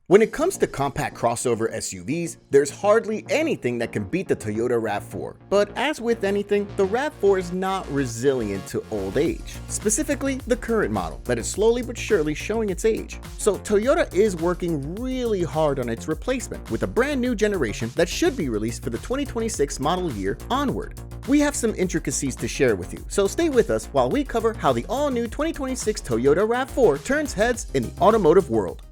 When it comes to compact crossover SUVs, there's hardly anything that can beat the Toyota RAV4. But as with anything, the RAV4 is not resilient to old age, specifically the current model that is slowly but surely showing its age. So Toyota is working really hard on its replacement with a brand new generation that should be released for the 2026 model year onward. We have some intricacies to share with you, so stay with us while we cover how the all-new 2026 Toyota RAV4 turns heads in the automotive world.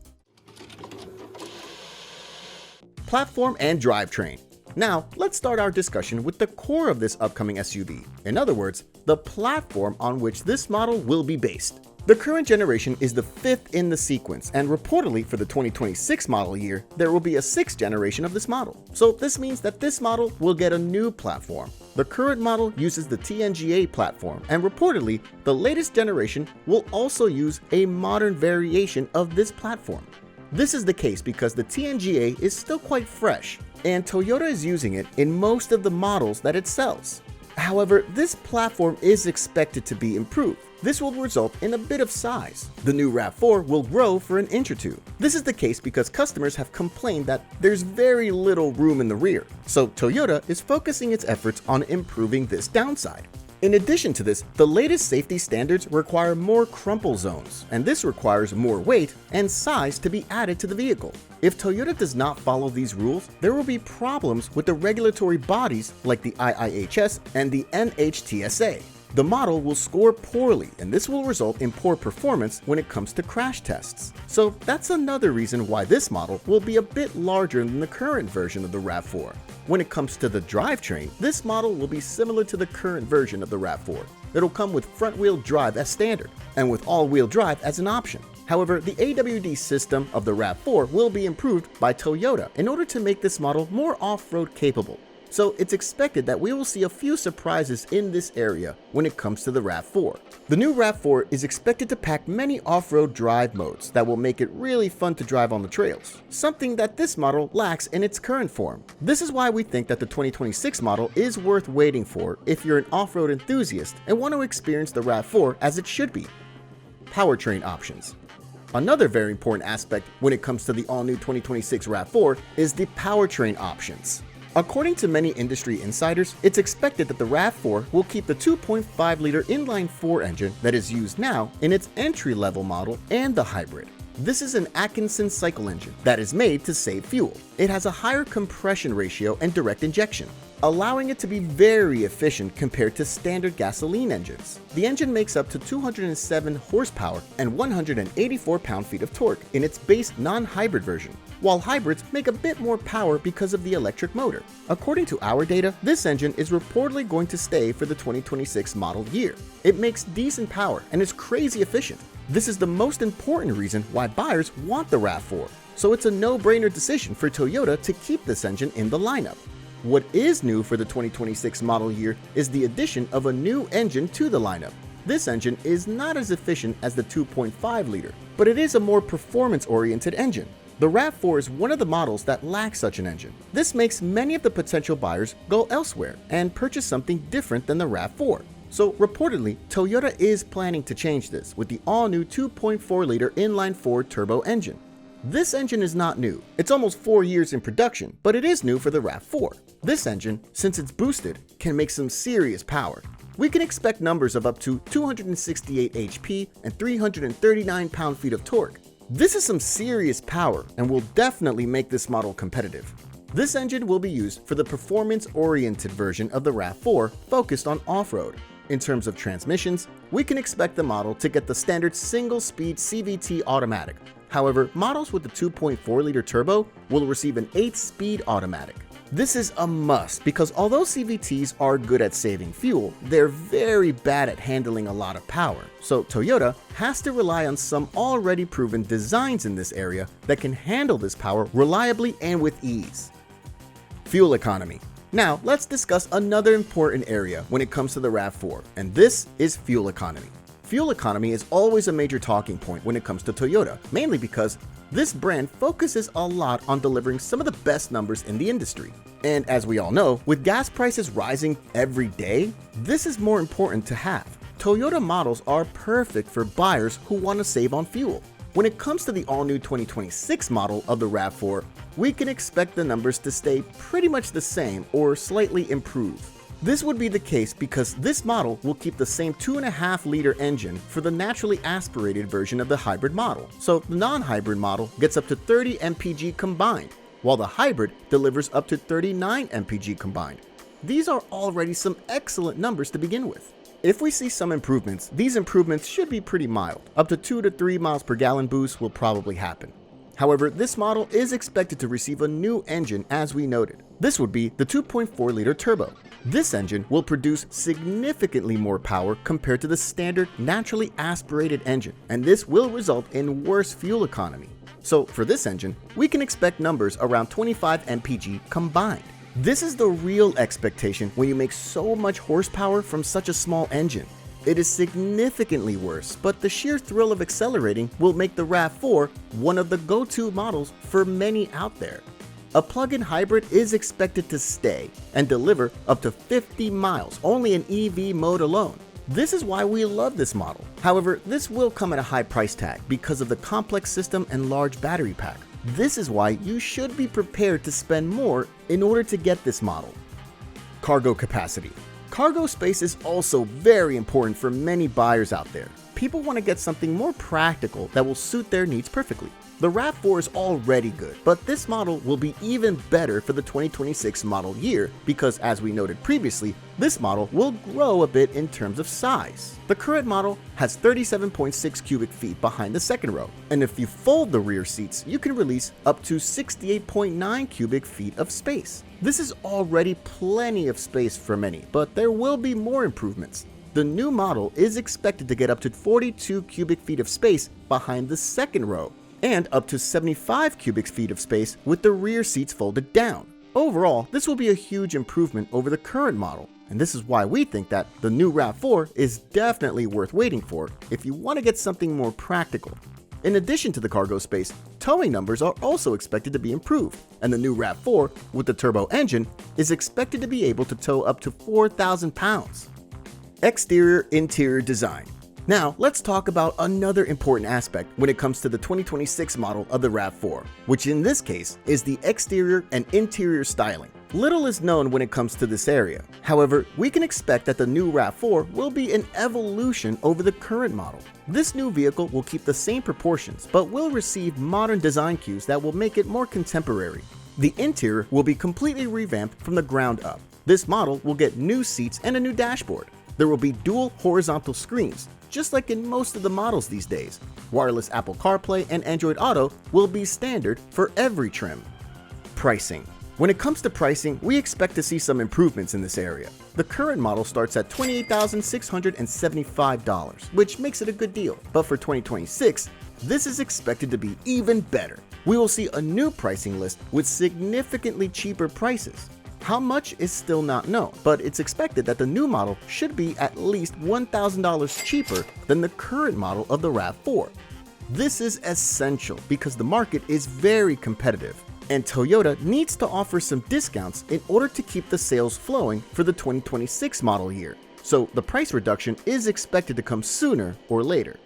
Platform and drivetrain. Now, let's start our discussion with the core of this upcoming SUV. In other words, the platform on which this model will be based. The current generation is the fifth in the sequence, and reportedly for the 2026 model year, there will be a sixth generation of this model. So this means that this model will get a new platform. The current model uses the TNGA platform, and reportedly, the latest generation will also use a modern variation of this platform. This is the case because the TNGA is still quite fresh, and Toyota is using it in most of the models that it sells. However, this platform is expected to be improved. This will result in a bit of size. The new RAV4 will grow for an inch or two. This is the case because customers have complained that there's very little room in the rear, so Toyota is focusing its efforts on improving this downside. In addition to this, the latest safety standards require more crumple zones, and this requires more weight and size to be added to the vehicle. If Toyota does not follow these rules, there will be problems with the regulatory bodies like the IIHS and the NHTSA. The model will score poorly, and this will result in poor performance when it comes to crash tests. So that's another reason why this model will be a bit larger than the current version of the RAV4. When it comes to the drivetrain, this model will be similar to the current version of the RAV4. It'll come with front-wheel drive as standard, and with all-wheel drive as an option. However, the AWD system of the RAV4 will be improved by Toyota in order to make this model more off-road capable. So it's expected that we will see a few surprises in this area when it comes to the RAV4. The new RAV4 is expected to pack many off-road drive modes that will make it really fun to drive on the trails, something that this model lacks in its current form. This is why we think that the 2026 model is worth waiting for if you're an off-road enthusiast and want to experience the RAV4 as it should be. Powertrain options. Another very important aspect when it comes to the all-new 2026 RAV4 is the powertrain options. According to many industry insiders, it's expected that the RAV4 will keep the 2.5-liter inline-4 engine that is used now in its entry-level model and the hybrid. This is an Atkinson cycle engine that is made to save fuel. It has a higher compression ratio and direct injection, allowing it to be very efficient compared to standard gasoline engines. The engine makes up to 207 horsepower and 184 pound-feet of torque in its base non-hybrid version, while hybrids make a bit more power because of the electric motor. According to our data, this engine is reportedly going to stay for the 2026 model year. It makes decent power and is crazy efficient. This is the most important reason why buyers want the RAV4, so it's a no-brainer decision for Toyota to keep this engine in the lineup. What is new for the 2026 model year is the addition of a new engine to the lineup. This engine is not as efficient as the 2.5-liter, but it is a more performance-oriented engine. The RAV4 is one of the models that lacks such an engine. This makes many of the potential buyers go elsewhere and purchase something different than the RAV4. So reportedly, Toyota is planning to change this with the all-new 2.4-liter inline-4 turbo engine. This engine is not new. It's almost 4 years in production, but it is new for the RAV4. This engine, since it's boosted, can make some serious power. We can expect numbers of up to 268 HP and 339 pound-feet of torque. This is some serious power and will definitely make this model competitive. This engine will be used for the performance-oriented version of the RAV4 focused on off-road. In terms of transmissions, we can expect the model to get the standard single-speed CVT automatic. However, models with the 2.4-liter turbo will receive an 8-speed automatic. This is a must because although CVTs are good at saving fuel, they're very bad at handling a lot of power. So Toyota has to rely on some already proven designs in this area that can handle this power reliably and with ease. Fuel economy. Now, let's discuss another important area when it comes to the RAV4, and this is fuel economy. Fuel economy is always a major talking point when it comes to Toyota, mainly because this brand focuses a lot on delivering some of the best numbers in the industry. And as we all know, with gas prices rising every day, this is more important to have. Toyota models are perfect for buyers who want to save on fuel. When it comes to the all-new 2026 model of the RAV4, we can expect the numbers to stay pretty much the same or slightly improve. This would be the case because this model will keep the same 2.5-liter engine for the naturally aspirated version of the hybrid model, so the non-hybrid model gets up to 30 mpg combined, while the hybrid delivers up to 39 mpg combined. These are already some excellent numbers to begin with. If we see some improvements, these improvements should be pretty mild. Up to 2 to 3 miles per gallon boost will probably happen. However, this model is expected to receive a new engine as we noted. This would be the 2.4-liter turbo. This engine will produce significantly more power compared to the standard naturally aspirated engine, and this will result in worse fuel economy. So for this engine, we can expect numbers around 25 mpg combined. This is the real expectation when you make so much horsepower from such a small engine. It is significantly worse, but the sheer thrill of accelerating will make the RAV4 one of the go-to models for many out there. A plug-in hybrid is expected to stay and deliver up to 50 miles only in EV mode alone. This is why we love this model. However, this will come at a high price tag because of the complex system and large battery pack. This is why you should be prepared to spend more in order to get this model. Cargo capacity. Cargo space is also very important for many buyers out there. People want to get something more practical that will suit their needs perfectly. The RAV4 is already good, but this model will be even better for the 2026 model year because, as we noted previously, this model will grow a bit in terms of size. The current model has 37.6 cubic feet behind the second row, and if you fold the rear seats, you can release up to 68.9 cubic feet of space. This is already plenty of space for many, but there will be more improvements. The new model is expected to get up to 42 cubic feet of space behind the second row, and up to 75 cubic feet of space with the rear seats folded down. Overall, this will be a huge improvement over the current model, and this is why we think that the new RAV4 is definitely worth waiting for if you want to get something more practical. In addition to the cargo space, towing numbers are also expected to be improved, and the new RAV4 with the turbo engine is expected to be able to tow up to 4,000 pounds. Exterior-interior design. Now, let's talk about another important aspect when it comes to the 2026 model of the RAV4, which in this case is the exterior and interior styling. Little is known when it comes to this area. However, we can expect that the new RAV4 will be an evolution over the current model. This new vehicle will keep the same proportions, but will receive modern design cues that will make it more contemporary. The interior will be completely revamped from the ground up. This model will get new seats and a new dashboard. There will be dual horizontal screens, just like in most of the models these days. Wireless Apple CarPlay and Android Auto will be standard for every trim. Pricing. When it comes to pricing, we expect to see some improvements in this area. The current model starts at $28,675, which makes it a good deal. But for 2026, this is expected to be even better. We will see a new pricing list with significantly cheaper prices. How much is still not known, but it's expected that the new model should be at least $1,000 cheaper than the current model of the RAV4. This is essential because the market is very competitive, and Toyota needs to offer some discounts in order to keep the sales flowing for the 2026 model year. So the price reduction is expected to come sooner or later.